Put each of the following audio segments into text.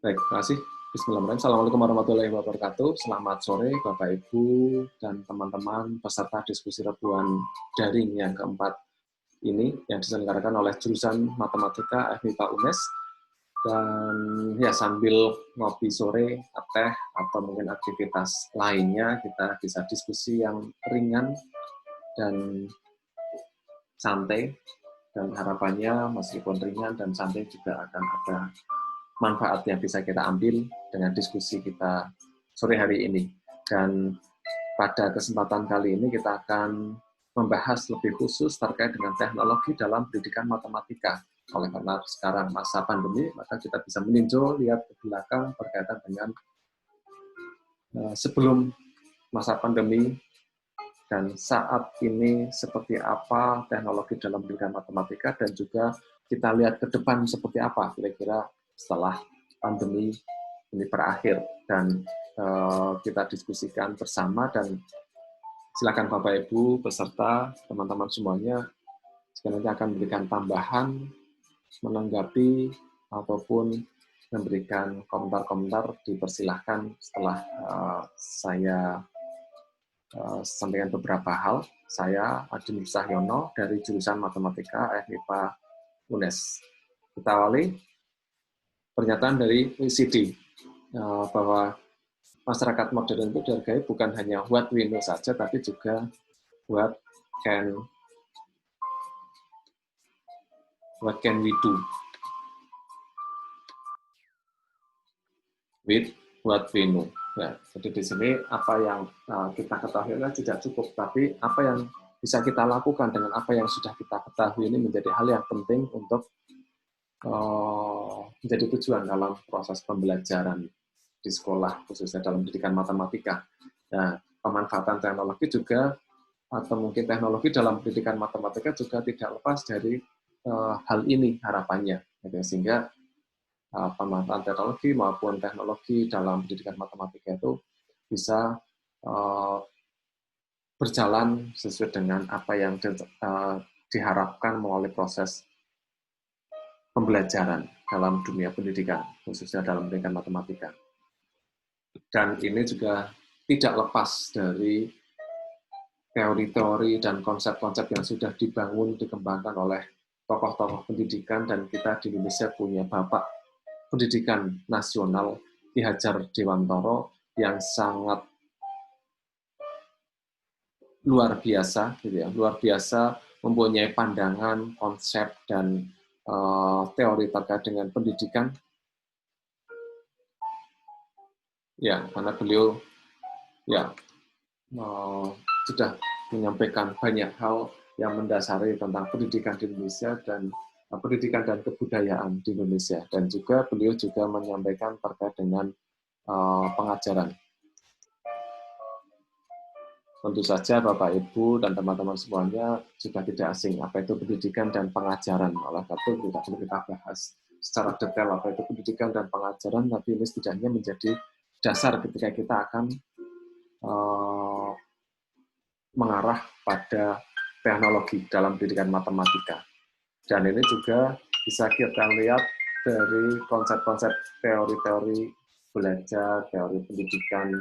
Baik, terima kasih. Bismillahirrahmanirrahim. Assalamualaikum warahmatullahi wabarakatuh. Selamat sore Bapak Ibu dan teman-teman peserta diskusi rebuan daring yang keempat ini yang diselenggarakan oleh jurusan Matematika FMIPA UNES. Dan ya sambil ngopi sore, teh atau mungkin aktivitas lainnya, kita bisa diskusi yang ringan dan santai. Dan harapannya meskipun ringan dan santai juga akan ada manfaat yang bisa kita ambil dengan diskusi kita sore hari ini. Dan pada kesempatan kali ini kita akan membahas lebih khusus terkait dengan teknologi dalam pendidikan matematika. Oleh karena sekarang masa pandemi, maka kita bisa meninjau, lihat ke belakang berkaitan dengan sebelum masa pandemi dan saat ini seperti apa teknologi dalam pendidikan matematika, dan juga kita lihat ke depan seperti apa kira-kira setelah pandemi ini berakhir. Dan kita diskusikan bersama, dan silakan Bapak Ibu peserta, teman-teman semuanya sekalian akan memberikan tambahan, menanggapi ataupun memberikan komentar-komentar, dipersilahkan setelah saya sampaikan beberapa hal. Saya Adi Nur Cahyono dari jurusan Matematika FMIPA UNES. Kita awali pernyataan dari OECD bahwa masyarakat modern itu dihargai bukan hanya what we know saja, tapi juga what can we do with what we know. Ya, jadi di sini apa yang kita ketahui tidak cukup, tapi apa yang bisa kita lakukan dengan apa yang sudah kita ketahui ini menjadi hal yang penting untuk menjadi tujuan dalam proses pembelajaran di sekolah, khususnya dalam pendidikan matematika. Nah, pemanfaatan teknologi juga, atau mungkin teknologi dalam pendidikan matematika juga tidak lepas dari hal ini harapannya. Sehingga pemanfaatan teknologi maupun teknologi dalam pendidikan matematika itu bisa berjalan sesuai dengan apa yang diharapkan melalui proses pembelajaran dalam dunia pendidikan, khususnya dalam pendidikan matematika. Dan ini juga tidak lepas dari teori-teori dan konsep-konsep yang sudah dibangun, dikembangkan oleh tokoh-tokoh pendidikan, dan kita di Indonesia punya Bapak Pendidikan Nasional Ki Hajar Dewantara yang sangat luar biasa, gitu ya, luar biasa, mempunyai pandangan, konsep, dan teori terkait dengan pendidikan. Ya, karena beliau ya sudah menyampaikan banyak hal yang mendasari tentang pendidikan di Indonesia dan pendidikan dan kebudayaan di Indonesia, dan juga beliau juga menyampaikan terkait dengan pengajaran. Tentu saja Bapak Ibu dan teman-teman semuanya sudah tidak asing apa itu pendidikan dan pengajaran. Oleh karena itu tidak perlu kita bahas secara detail apa itu pendidikan dan pengajaran, tapi ini setidaknya menjadi dasar ketika kita akan mengarah pada teknologi dalam pendidikan matematika. Dan ini juga bisa kita lihat dari konsep-konsep teori-teori belajar, teori pendidikan,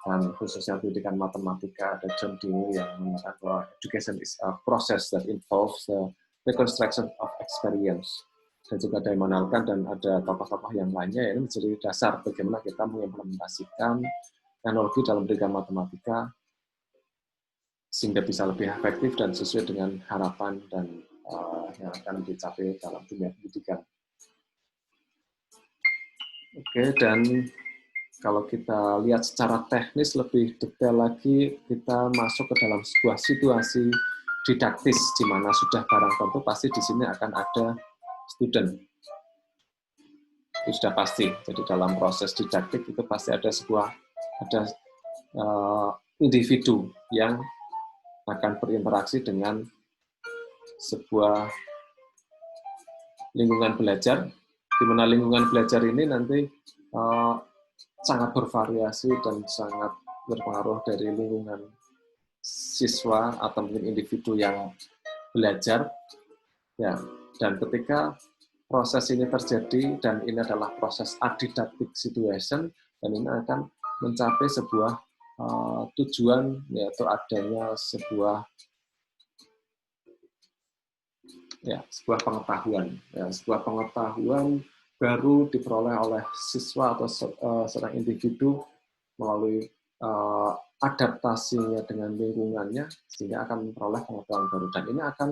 dan khususnya pendidikan matematika. Ada John Dewey yang mengatakan bahwa education is a process that involves the reconstruction of experience. Dan juga ada Immanuel Kant dan ada tokoh-tokoh yang lainnya, yang menjadi dasar bagaimana kita mengimplementasikan teknologi dalam pendidikan matematika sehingga bisa lebih efektif dan sesuai dengan harapan dan yang akan dicapai dalam dunia pendidikan. Oke, dan kalau kita lihat secara teknis lebih detail lagi, kita masuk ke dalam sebuah situasi didaktis di mana sudah barang tentu pasti di sini akan ada student. Itu sudah pasti. Jadi dalam proses didaktik itu pasti ada individu yang akan berinteraksi dengan sebuah lingkungan belajar, di mana lingkungan belajar ini nanti sangat bervariasi dan sangat berpengaruh dari lingkungan siswa atau mungkin individu yang belajar. Ya, dan ketika proses ini terjadi dan ini adalah proses adidactic situation, dan ini akan mencapai sebuah tujuan, yaitu adanya sebuah pengetahuan. Sebuah pengetahuan baru diperoleh oleh siswa atau seorang individu melalui adaptasinya dengan lingkungannya, sehingga akan memperoleh pengetahuan baru. Dan ini akan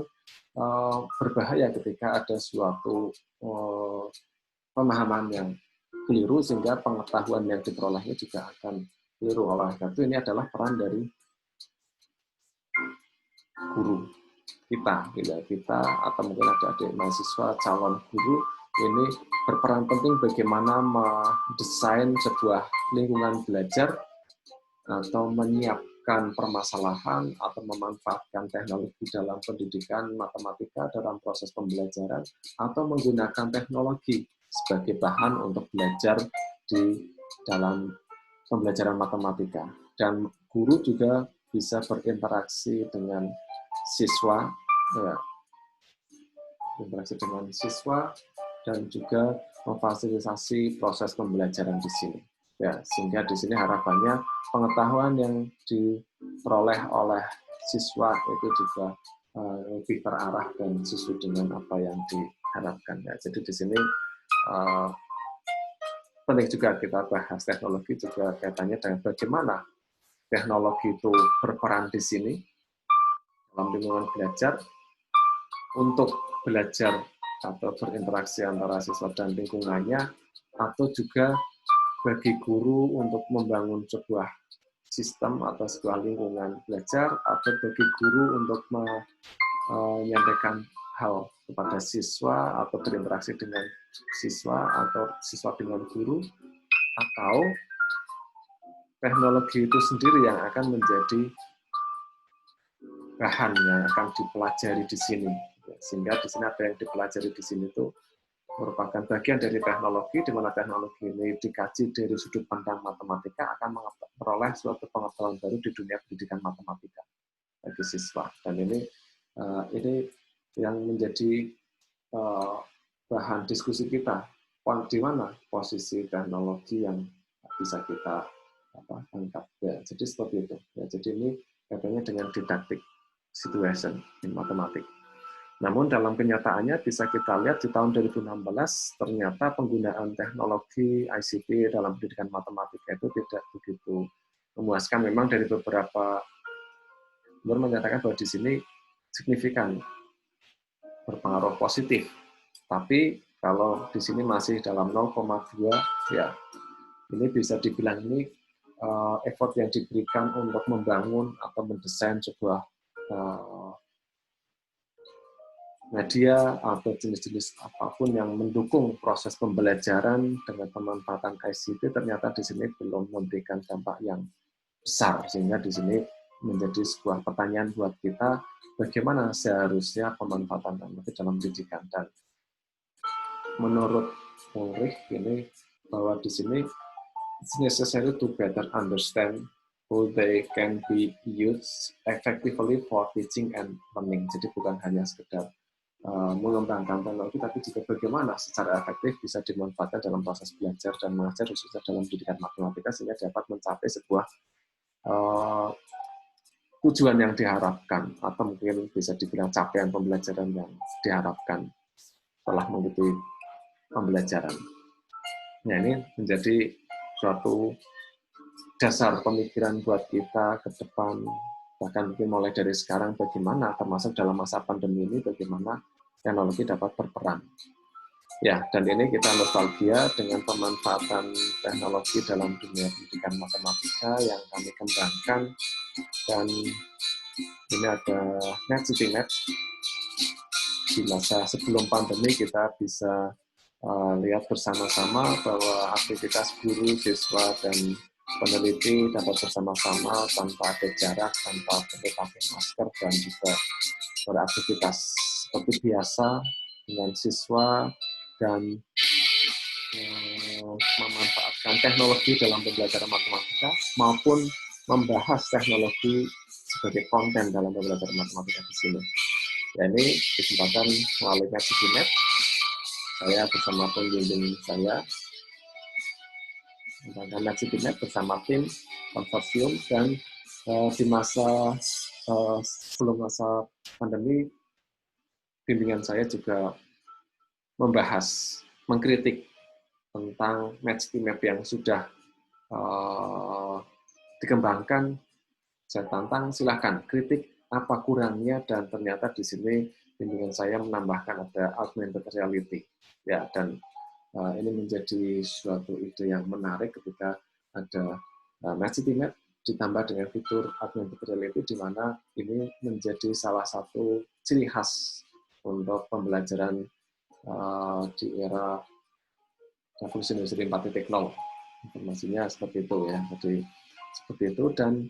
berbahaya ketika ada suatu pemahaman yang keliru, sehingga pengetahuan yang diperolehnya juga akan keliru. Oleh karena itu, ini adalah peran dari guru kita atau mungkin adik-adik mahasiswa calon guru ini berperan penting bagaimana mendesain sebuah lingkungan belajar atau menyiapkan permasalahan atau memanfaatkan teknologi dalam pendidikan matematika dalam proses pembelajaran, atau menggunakan teknologi sebagai bahan untuk belajar di dalam pembelajaran matematika. Dan guru juga bisa berinteraksi dengan siswa, dan juga memfasilitasi proses pembelajaran di sini. Sehingga di sini harapannya pengetahuan yang diperoleh oleh siswa itu juga lebih terarah dan sesuai dengan apa yang diharapkan. Jadi di sini penting juga kita bahas teknologi juga kaitannya dengan bagaimana teknologi itu berperan di sini dalam lingkungan belajar untuk belajar atau berinteraksi antara siswa dan lingkungannya, atau juga bagi guru untuk membangun sebuah sistem atau sebuah lingkungan belajar, atau bagi guru untuk menyampaikan hal kepada siswa atau berinteraksi dengan siswa atau siswa dengan guru, atau teknologi itu sendiri yang akan menjadi bahan yang akan dipelajari di sini. Sehingga di sini apa yang dipelajari di sini itu merupakan bagian dari teknologi, di mana teknologi ini dikaji dari sudut pandang matematika, akan memperoleh suatu pengetahuan baru di dunia pendidikan matematika bagi siswa. Dan ini yang menjadi bahan diskusi kita, di mana posisi teknologi yang bisa kita angkat. Jadi seperti itu. Jadi ini kaitannya dengan didaktik situation in matematik. Namun dalam kenyataannya bisa kita lihat di tahun 2016 ternyata penggunaan teknologi ICT dalam pendidikan matematika itu tidak begitu memuaskan. Memang dari beberapa sumber menyatakan bahwa di sini signifikan berpengaruh positif. Tapi kalau di sini masih dalam 0,2, ya ini bisa dibilang ini effort yang diberikan untuk membangun atau mendesain sebuah media atau jenis-jenis apapun yang mendukung proses pembelajaran dengan pemanfaatan ICT, ternyata di sini belum memberikan dampak yang besar, sehingga di sini menjadi sebuah pertanyaan buat kita, bagaimana seharusnya pemanfaatan teknologi dalam pendidikan. Dan menurut Ulrich ini bahwa di sini it's necessary to better understand how they can be used effectively for teaching and learning. Jadi bukan hanya sekedar mengembangkan teknologi, tapi juga bagaimana secara efektif bisa dimanfaatkan dalam proses belajar dan mengajar, khususnya dalam pendidikan matematika, sehingga dapat mencapai sebuah tujuan yang diharapkan, atau mungkin bisa dibilang capaian pembelajaran yang diharapkan setelah mengikuti pembelajaran. Nah, ini menjadi suatu dasar pemikiran buat kita ke depan, bahkan mungkin mulai dari sekarang, bagaimana termasuk dalam masa pandemi ini, bagaimana teknologi dapat berperan. Ya, dan ini kita nostalgia dengan pemanfaatan teknologi dalam dunia pendidikan matematika yang kami kembangkan. Dan ini ada NetCityNet. Di masa sebelum pandemi kita bisa lihat bersama-sama bahwa aktivitas guru, siswa, dan peneliti dapat bersama-sama tanpa ada jarak, tanpa perlu pakai masker, dan juga beraktivitas seperti biasa dengan siswa, dan memanfaatkan teknologi dalam pembelajaran matematika maupun membahas teknologi sebagai konten dalam pembelajaran matematika di sini. Ya, ini kesempatan melalui NetCityNet. Saya bersama pembimbing saya, dan Citinet bersama tim konsorsium, dan di masa sebelum masa pandemi, bimbingan saya juga membahas, mengkritik tentang match map yang sudah dikembangkan. Saya tantang, silahkan kritik apa kurangnya, dan ternyata di sini bimbingan saya menambahkan ada augmented reality, ya, dan ini menjadi suatu ide yang menarik ketika ada Citinet ditambah dengan fitur augmented reality, di mana ini menjadi salah satu ciri khas untuk pembelajaran di era revolusi industri 4.0. Informasinya seperti itu ya. Jadi seperti itu, dan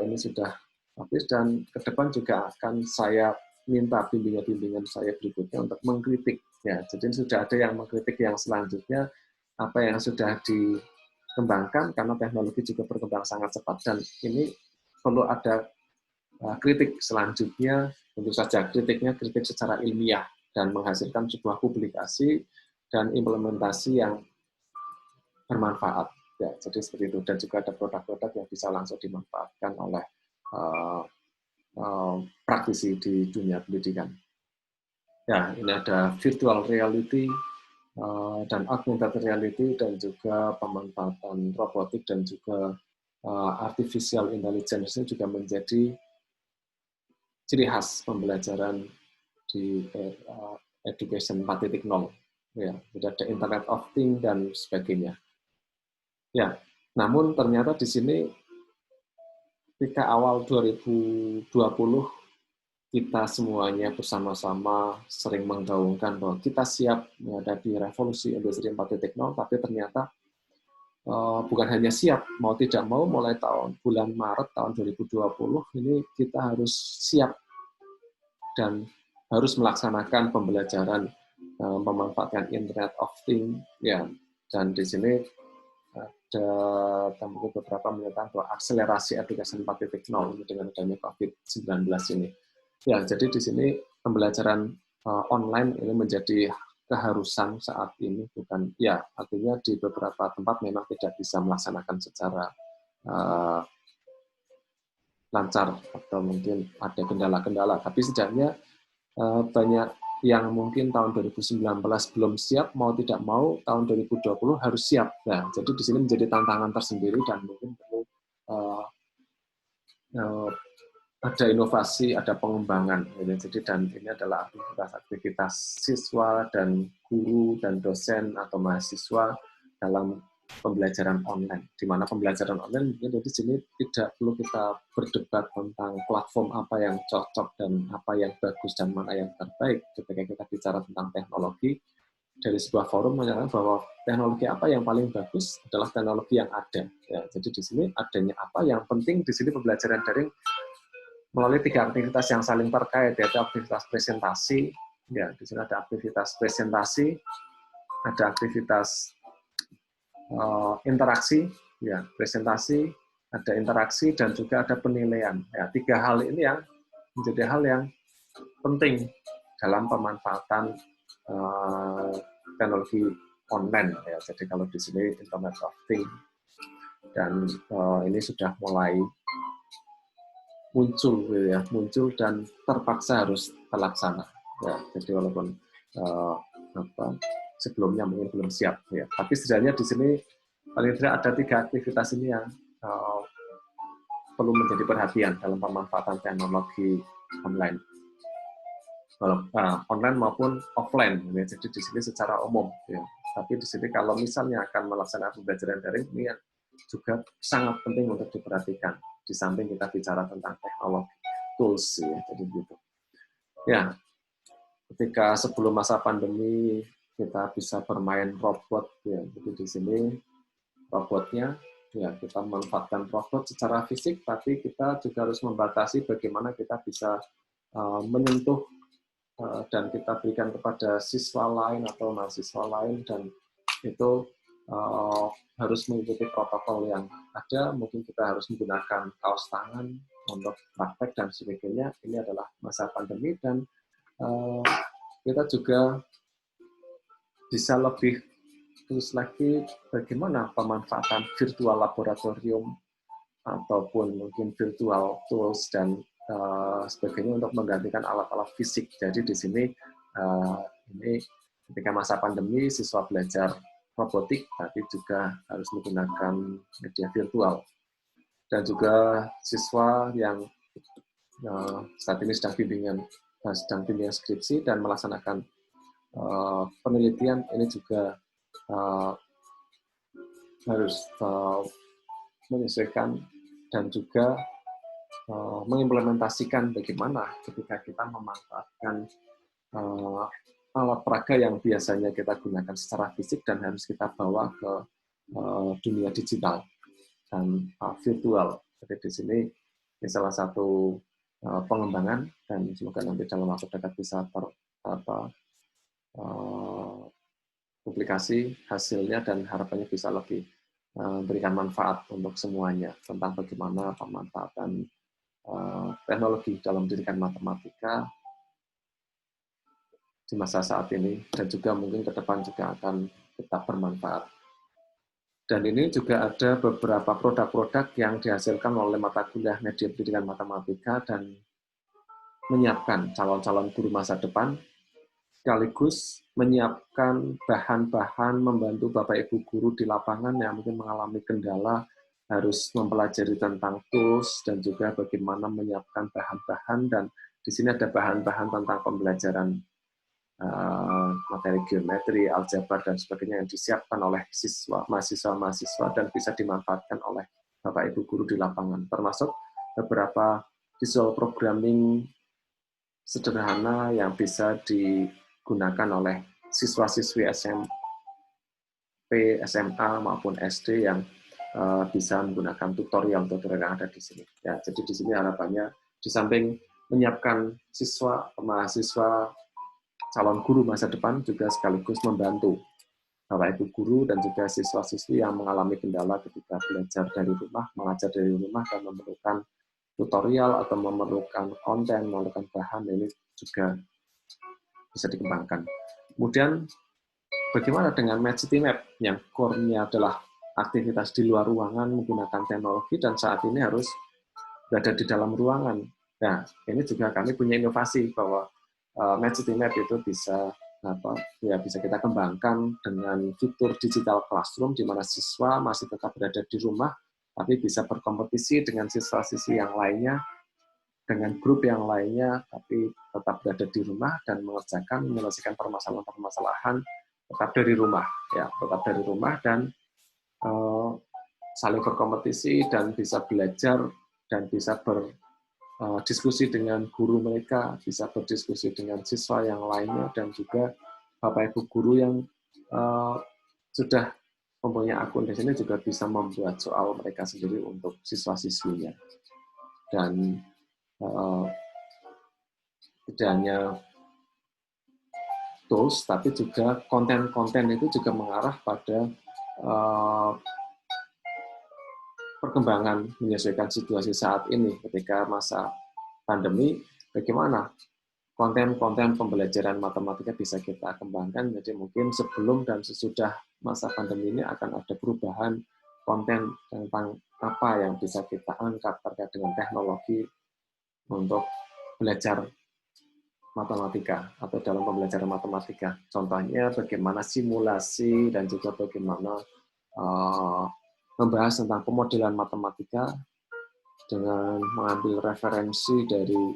ini sudah habis, dan ke depan juga akan saya minta bimbingan saya berikutnya untuk mengkritik ya. Jadi sudah ada yang mengkritik yang selanjutnya, apa yang sudah dikembangkan, karena teknologi juga berkembang sangat cepat, dan ini perlu ada kritik selanjutnya. Tentu saja kritiknya kritik secara ilmiah dan menghasilkan sebuah publikasi dan implementasi yang bermanfaat. Ya, jadi seperti itu. Dan juga ada produk-produk yang bisa langsung dimanfaatkan oleh praktisi di dunia pendidikan. Ya, ini ada virtual reality dan augmented reality, dan juga pemanfaatan robotik dan juga artificial intelligence ini juga menjadi ciri khas pembelajaran di education 4.0. Ya, sudah ada Internet of Things dan sebagainya. Ya, namun ternyata di sini ketika awal 2020 kita semuanya bersama-sama sering menggaungkan bahwa kita siap menghadapi revolusi industri 4.0, tapi ternyata bukan hanya siap, mau tidak mau mulai bulan Maret tahun 2020 ini kita harus siap dan harus melaksanakan pembelajaran memanfaatkan Internet of Things, ya. Dan di sini ada beberapa menyatakan bahwa akselerasi aplikasi 4.0 dengan adanya COVID-19 ini. Ya, jadi di sini pembelajaran online ini menjadi keharusan saat ini, bukan ya, artinya di beberapa tempat memang tidak bisa melaksanakan secara lancar atau mungkin ada kendala-kendala, tapi setidaknya banyak yang mungkin tahun 2019 belum siap, mau tidak mau tahun 2020 harus siap. Nah, jadi di sini menjadi tantangan tersendiri, dan mungkin perlu ada inovasi, ada pengembangan. Jadi, dan ini adalah aktivitas siswa dan guru dan dosen atau mahasiswa dalam pembelajaran online. Di mana pembelajaran online mungkin di sini tidak perlu kita berdebat tentang platform apa yang cocok dan apa yang bagus dan mana yang terbaik. Ketika kita bicara tentang teknologi, dari sebuah forum menyatakan bahwa teknologi apa yang paling bagus adalah teknologi yang ada. Ya, jadi di sini adanya apa yang penting di sini pembelajaran daring melalui 3 aktivitas yang saling terkait, yaitu aktivitas presentasi. Ya, di sini ada aktivitas presentasi, ada aktivitas interaksi, ya, presentasi, ada interaksi, dan juga ada penilaian. Ya, 3 hal ini yang menjadi hal yang penting dalam pemanfaatan teknologi online. Ya, jadi kalau di sini Internet of Things, dan ini sudah mulai muncul dan terpaksa harus terlaksana. Ya, jadi walaupun sebelumnya mungkin belum siap, ya, tapi setidaknya di sini paling tidak ada 3 aktivitas ini yang perlu menjadi perhatian dalam pemanfaatan teknologi online, online maupun offline. Ya, jadi di sini secara umum, ya. Tapi di sini kalau misalnya akan melaksanakan pembelajaran daring, ini juga sangat penting untuk diperhatikan. Di samping kita bicara tentang teknologi, tools, ya, jadi gitu. Ya, ketika sebelum masa pandemi kita bisa bermain robot, ya, jadi di sini robotnya, ya, kita memanfaatkan robot secara fisik, tapi kita juga harus membatasi bagaimana kita bisa menyentuh dan kita berikan kepada siswa lain atau mahasiswa lain, dan itu harus mengikuti protokol yang ada. Mungkin kita harus menggunakan kaos tangan untuk praktek dan sebagainya. Ini adalah masa pandemi, dan kita juga bisa lebih terus lagi bagaimana pemanfaatan virtual laboratorium ataupun mungkin virtual tools dan sebagainya untuk menggantikan alat-alat fisik. Jadi di sini ini ketika masa pandemi siswa belajar robotik, tapi juga harus menggunakan media virtual. Dan juga siswa yang saat ini sedang bimbingan skripsi dan melaksanakan penelitian, ini juga harus menyesuaikan dan juga mengimplementasikan bagaimana ketika kita memanfaatkan alat peraga yang biasanya kita gunakan secara fisik dan harus kita bawa ke dunia digital dan virtual. Jadi di sini ini salah satu pengembangan dan semoga nanti dalam waktu dekat bisa publikasi hasilnya dan harapannya bisa lebih memberikan manfaat untuk semuanya tentang bagaimana pemanfaatan teknologi dalam pendidikan matematika di masa saat ini dan juga mungkin ke depan juga akan tetap bermanfaat. Dan ini juga ada beberapa produk-produk yang dihasilkan oleh mata kuliah media pendidikan matematika dan menyiapkan calon-calon guru masa depan, sekaligus menyiapkan bahan-bahan membantu Bapak Ibu guru di lapangan yang mungkin mengalami kendala harus mempelajari tentang tools dan juga bagaimana menyiapkan bahan-bahan, dan di sini ada bahan-bahan tentang pembelajaran materi geometri, aljabar, dan sebagainya yang disiapkan oleh mahasiswa-mahasiswa dan bisa dimanfaatkan oleh Bapak Ibu guru di lapangan, termasuk beberapa visual programming sederhana yang bisa digunakan oleh siswa-siswi SMP, SMA maupun SD yang bisa menggunakan tutorial yang ada di sini. Ya, jadi di sini harapannya di samping menyiapkan siswa, mahasiswa, calon guru masa depan juga sekaligus membantu Bapak Ibu guru dan juga siswa-siswi yang mengalami kendala ketika belajar dari rumah, mengajar dari rumah dan memerlukan tutorial atau memerlukan konten, memerlukan bahan, ini juga bisa dikembangkan. Kemudian bagaimana dengan Match City Map yang core-nya adalah aktivitas di luar ruangan menggunakan teknologi dan saat ini harus berada di dalam ruangan. Nah, ini juga kami punya inovasi bahwa Match City Map itu bisa bisa kita kembangkan dengan fitur digital classroom di mana siswa masih tetap berada di rumah tapi bisa berkompetisi dengan siswa-siswi yang lainnya, dengan grup yang lainnya, tapi tetap berada di rumah dan menyelesaikan permasalahan-permasalahan tetap dari rumah, ya, tetap dari rumah dan saling berkompetisi dan bisa belajar dan bisa berdiskusi dengan guru mereka, bisa berdiskusi dengan siswa yang lainnya, dan juga Bapak Ibu guru yang sudah mempunyai akun di sini juga bisa membuat soal mereka sendiri untuk siswa-siswinya. Dan tidak hanya tools, tapi juga konten-konten itu juga mengarah pada perkembangan menyesuaikan situasi saat ini ketika masa pandemi, bagaimana konten-konten pembelajaran matematika bisa kita kembangkan. Jadi mungkin sebelum dan sesudah masa pandemi ini akan ada perubahan konten tentang apa yang bisa kita angkat terkait dengan teknologi untuk belajar matematika atau dalam pembelajaran matematika. Contohnya bagaimana simulasi dan juga bagaimana membahas tentang pemodelan matematika dengan mengambil referensi dari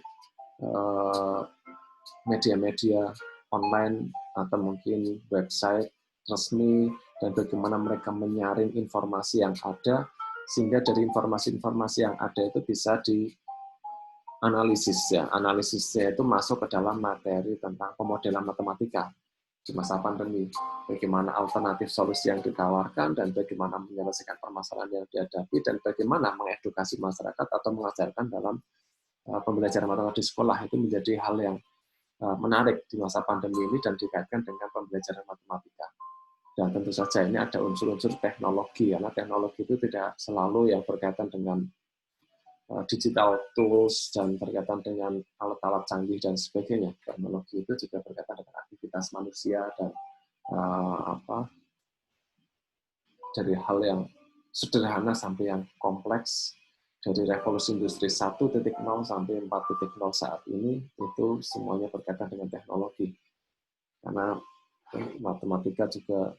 media-media online atau mungkin website resmi, dan bagaimana mereka menyaring informasi yang ada sehingga dari informasi-informasi yang ada itu bisa dianalisis, ya. Analisisnya itu masuk ke dalam materi tentang pemodelan matematika di masa pandemi, bagaimana alternatif solusi yang ditawarkan dan bagaimana menyelesaikan permasalahan yang dihadapi dan bagaimana mengedukasi masyarakat atau mengajarkan dalam pembelajaran matematika di sekolah itu menjadi hal yang menarik di masa pandemi ini dan dikaitkan dengan pembelajaran matematika. Dan tentu saja ini ada unsur-unsur teknologi, karena teknologi itu tidak selalu yang berkaitan dengan digital tools dan berkaitan dengan alat-alat canggih dan sebagainya. Teknologi itu juga berkaitan dengan aktivitas manusia dan apa dari hal yang sederhana sampai yang kompleks, dari revolusi industri 1.0 sampai 4.0 saat ini, itu semuanya berkaitan dengan teknologi. Karena matematika juga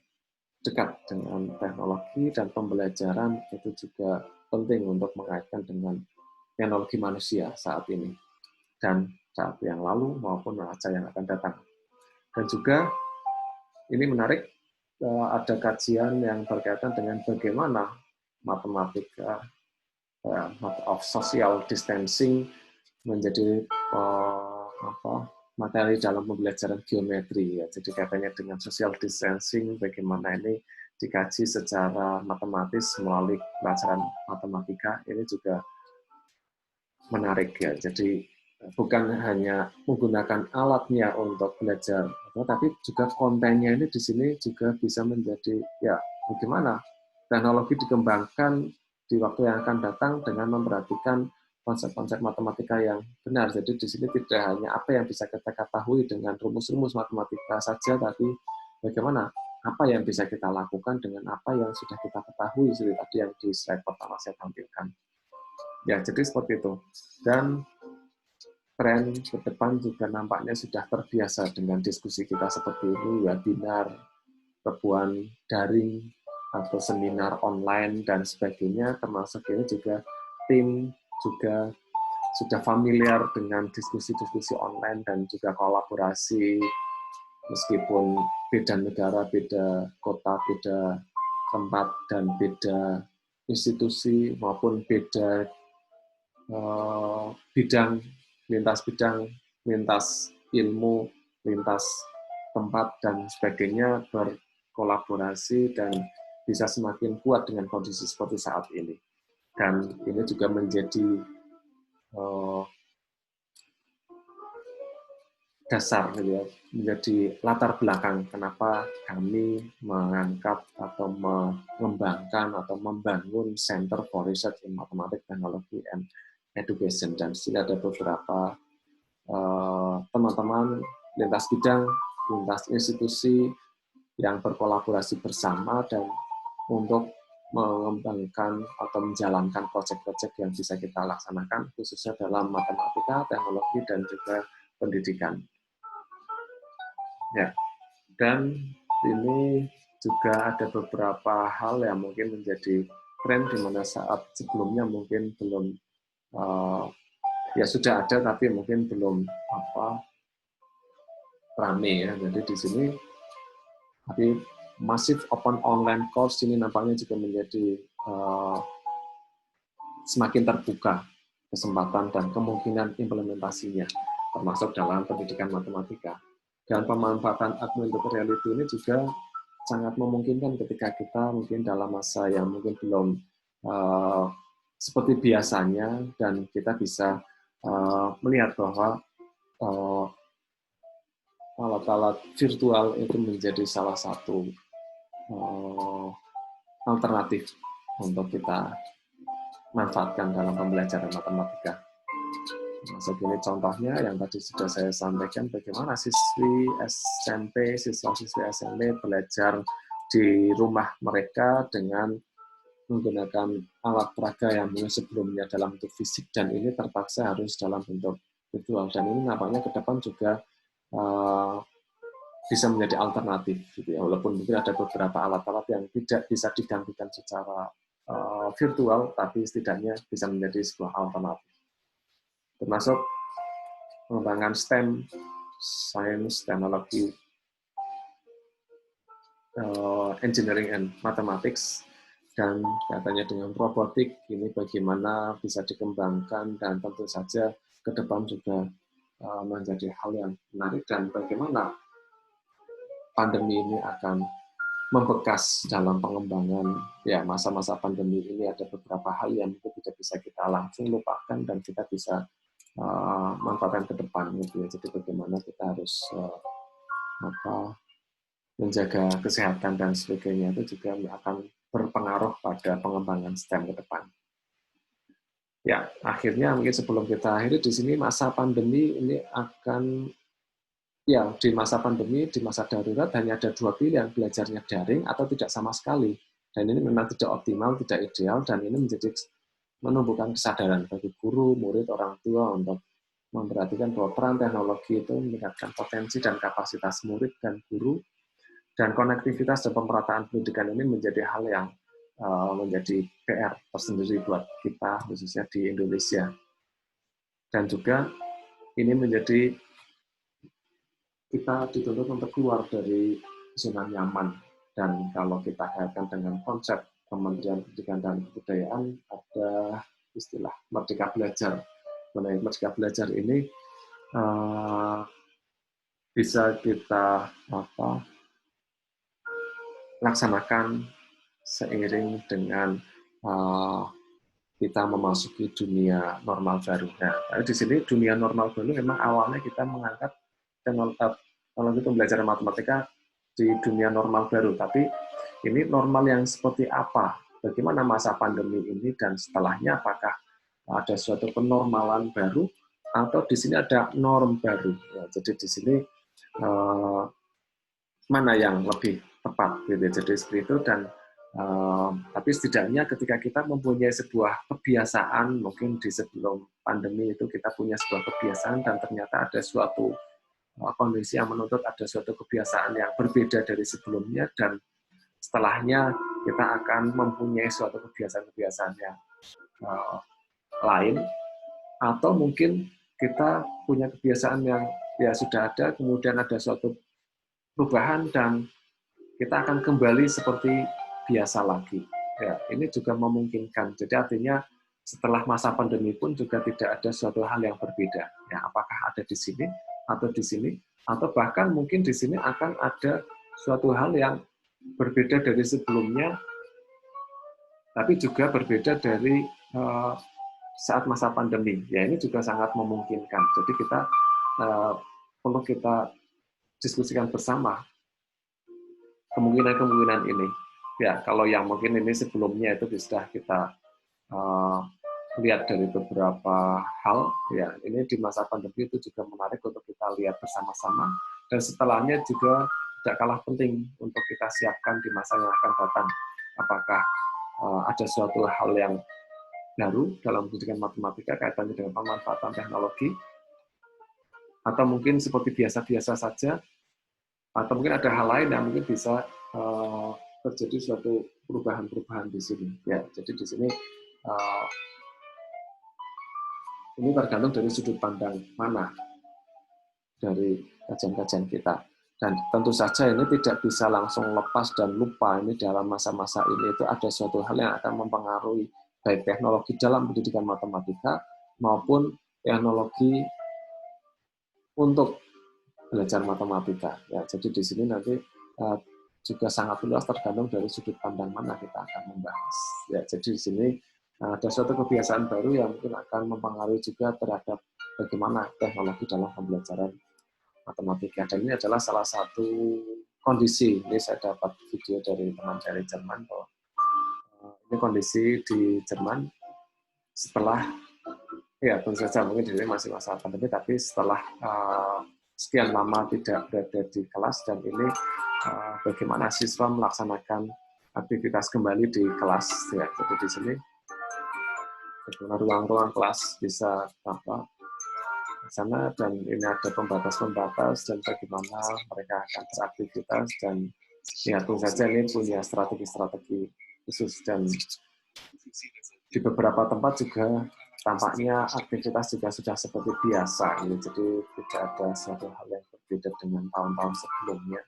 dekat dengan teknologi, dan pembelajaran itu juga penting untuk mengaitkan dengan teknologi manusia saat ini, dan saat yang lalu maupun masa yang akan datang. Dan juga ini menarik, ada kajian yang berkaitan dengan bagaimana matematika of social distancing menjadi materi dalam pembelajaran geometri. Ya. Jadi katanya dengan social distancing, bagaimana ini dikaji secara matematis melalui pelajaran matematika, ini juga menarik ya. Jadi bukan hanya menggunakan alatnya untuk belajar, tapi juga kontennya ini di sini juga bisa menjadi ya bagaimana teknologi dikembangkan di waktu yang akan datang dengan memperhatikan konsep-konsep matematika yang benar. Jadi di sini tidak hanya apa yang bisa kita ketahui dengan rumus-rumus matematika saja, tapi bagaimana apa yang bisa kita lakukan dengan apa yang sudah kita ketahui seperti tadi yang di slide pertama saya tampilkan. Ya, jadi seperti itu. Dan tren ke depan juga nampaknya sudah terbiasa dengan diskusi kita seperti ini, webinar, pertemuan daring, atau seminar online, dan sebagainya, termasuk ini juga tim juga sudah familiar dengan diskusi-diskusi online dan juga kolaborasi, meskipun beda negara, beda kota, beda tempat, dan beda institusi, maupun beda bidang, lintas ilmu, lintas tempat, dan sebagainya, berkolaborasi dan bisa semakin kuat dengan kondisi seperti saat ini. Dan ini juga menjadi dasar, ya, menjadi latar belakang kenapa kami mengangkat atau mengembangkan atau membangun Center for Research in Mathematics, Technology, and Education. Dan di sini ada beberapa teman-teman lintas bidang, lintas institusi yang berkolaborasi bersama dan untuk mengembangkan atau menjalankan proyek-proyek yang bisa kita laksanakan, khususnya dalam matematika, teknologi, dan juga pendidikan. Ya, dan ini juga ada beberapa hal yang mungkin menjadi tren di mana saat sebelumnya mungkin belum ya sudah ada tapi mungkin belum rame ya. Jadi di sini tapi massive open online course ini nampaknya juga menjadi semakin terbuka kesempatan dan kemungkinan implementasinya, termasuk dalam pendidikan matematika. Dan pemanfaatan augmented reality ini juga sangat memungkinkan ketika kita mungkin dalam masa yang mungkin belum seperti biasanya, dan kita bisa melihat bahwa alat-alat virtual itu menjadi salah satu alternatif untuk kita manfaatkan dalam pembelajaran matematika. Masuk ini contohnya yang tadi sudah saya sampaikan, bagaimana siswi SMP, siswa-siswi SMP belajar di rumah mereka dengan menggunakan alat peraga yang sebelumnya dalam bentuk fisik, dan ini terpaksa harus dalam bentuk virtual. Dan ini nampaknya ke depan juga bisa menjadi alternatif, gitu ya. Walaupun mungkin ada beberapa alat-alat yang tidak bisa digantikan secara virtual, tapi setidaknya bisa menjadi sebuah alternatif. Termasuk pengembangan STEM, Science, Technology, Engineering, and Mathematics, dan katanya dengan robotik, ini bagaimana bisa dikembangkan, dan tentu saja ke depan juga menjadi hal yang menarik, dan bagaimana pandemi ini akan membekas dalam pengembangan. Ya, masa-masa pandemi ini ada beberapa hal yang mungkin tidak bisa kita langsung lupakan dan kita bisa manfaatkan ke depan, gitu ya. Jadi bagaimana kita harus menjaga kesehatan dan sebagainya, itu juga akan berpengaruh pada pengembangan STEM ke depan. Ya, akhirnya mungkin sebelum kita akhiri di sini, masa pandemi ini akan Ya, di masa pandemi, di masa darurat hanya ada dua pilihan, belajarnya daring atau tidak sama sekali. Dan ini memang tidak optimal, tidak ideal, dan ini menumbuhkan kesadaran bagi guru, murid, orang tua untuk memperhatikan bahwa peran teknologi itu meningkatkan potensi dan kapasitas murid dan guru, dan konektivitas dan pemerataan pendidikan ini menjadi hal yang menjadi PR tersendiri buat kita, khususnya di Indonesia. Dan juga ini menjadi kita dituntut untuk keluar dari zona nyaman. Dan kalau kita kaitkan dengan konsep Kementerian Pendidikan dan Kebudayaan, ada istilah Merdeka Belajar. Mengenai Merdeka Belajar ini bisa kita laksanakan seiring dengan kita memasuki dunia normal baru. Nah, di sini dunia normal baru memang awalnya kita mengangkat teknologi pembelajaran matematika di dunia normal baru, tapi ini normal yang seperti apa? Bagaimana masa pandemi ini dan setelahnya, apakah ada suatu penormalan baru atau di sini ada norm baru? Ya, jadi di sini mana yang lebih tepat? Gitu. Jadi seperti itu, dan tapi setidaknya ketika kita mempunyai sebuah kebiasaan, mungkin di sebelum pandemi itu kita punya sebuah kebiasaan dan ternyata ada suatu kondisi yang menuntut ada suatu kebiasaan yang berbeda dari sebelumnya, dan setelahnya kita akan mempunyai suatu kebiasaan-kebiasaan yang lain, atau mungkin kita punya kebiasaan yang ya sudah ada, kemudian ada suatu perubahan dan kita akan kembali seperti biasa lagi. Ya, ini juga memungkinkan. Jadi artinya setelah masa pandemi pun juga tidak ada suatu hal yang berbeda. Ya, apakah ada di sini atau di sini, atau bahkan mungkin di sini akan ada suatu hal yang berbeda dari sebelumnya, tapi juga berbeda dari saat masa pandemi. Ya, ini juga sangat memungkinkan. Jadi kita perlu kita diskusikan bersama kemungkinan-kemungkinan ini. Ya, kalau yang mungkin ini sebelumnya itu bisa kita lihat dari beberapa hal, ya ini di masa pandemi itu juga menarik untuk kita lihat bersama-sama, dan setelahnya juga tidak kalah penting untuk kita siapkan di masa yang akan datang. Apakah ada suatu hal yang baru dalam pendidikan matematika kaitannya dengan pemanfaatan teknologi, atau mungkin seperti biasa-biasa saja, atau mungkin ada hal lain yang mungkin bisa terjadi suatu perubahan-perubahan di sini. Ya, jadi di sini ini tergantung dari sudut pandang mana dari kajian-kajian kita. Dan tentu saja ini tidak bisa langsung lepas dan lupa. Ini dalam masa-masa ini itu ada suatu hal yang akan mempengaruhi baik teknologi dalam pendidikan matematika maupun teknologi untuk belajar matematika. Ya, jadi di sini nanti juga sangat luas tergantung dari sudut pandang mana kita akan membahas. Ya, jadi di sini ada suatu kebiasaan baru yang mungkin akan mempengaruhi juga terhadap bagaimana teknologi dalam pembelajaran matematika. Dan ini adalah salah satu kondisi. Ini saya dapat video dari teman dari Jerman bahwa ini kondisi di Jerman setelah, ya tentu saja mungkin di sini masih masa pandemi, tapi setelah sekian lama tidak berada di kelas, dan ini bagaimana siswa melaksanakan aktivitas kembali di kelas. Ya, jadi di sini bagaimana ruang-ruang kelas bisa sana, dan ini ada pembatas-pembatas dan bagaimana mereka akan beraktivitas, dan ya tentu saja ini punya strategi-strategi khusus, dan di beberapa tempat juga tampaknya aktivitas juga sudah seperti biasa. Jadi tidak ada suatu hal yang berbeda dengan tahun-tahun sebelumnya.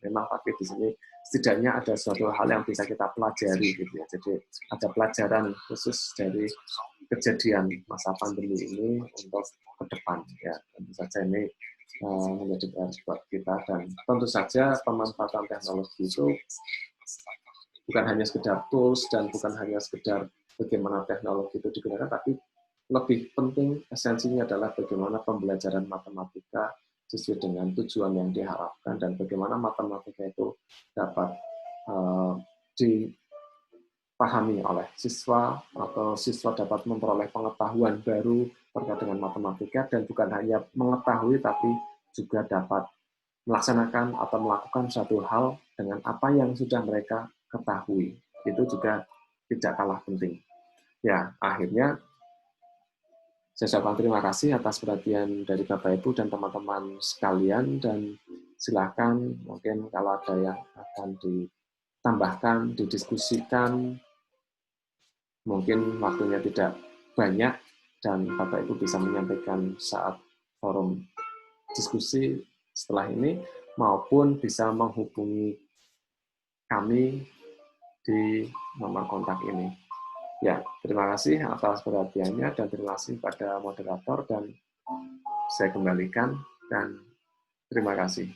Memang tapi di sini setidaknya ada suatu hal yang bisa kita pelajari gitu ya. Jadi ada pelajaran khusus dari kejadian masa pandemi ini untuk ke depan ya. Tentu saja ini menjadi PR buat kita, dan tentu saja pemanfaatan teknologi itu bukan hanya sekedar tools dan bukan hanya sekedar bagaimana teknologi itu digunakan, tapi lebih penting esensinya adalah bagaimana pembelajaran matematika sesuai dengan tujuan yang diharapkan, dan bagaimana matematika itu dapat dipahami oleh siswa, atau siswa dapat memperoleh pengetahuan baru terkait dengan matematika, dan bukan hanya mengetahui tapi juga dapat melaksanakan atau melakukan suatu hal dengan apa yang sudah mereka ketahui. Itu juga tidak kalah penting. Ya, akhirnya saya ucapkan terima kasih atas perhatian dari Bapak Ibu dan teman-teman sekalian, dan silakan mungkin kalau ada yang akan ditambahkan, didiskusikan, mungkin waktunya tidak banyak dan Bapak Ibu bisa menyampaikan saat forum diskusi setelah ini, maupun bisa menghubungi kami di nomor kontak ini. Ya, terima kasih atas perhatiannya dan terima kasih pada moderator, dan saya kembalikan dan terima kasih.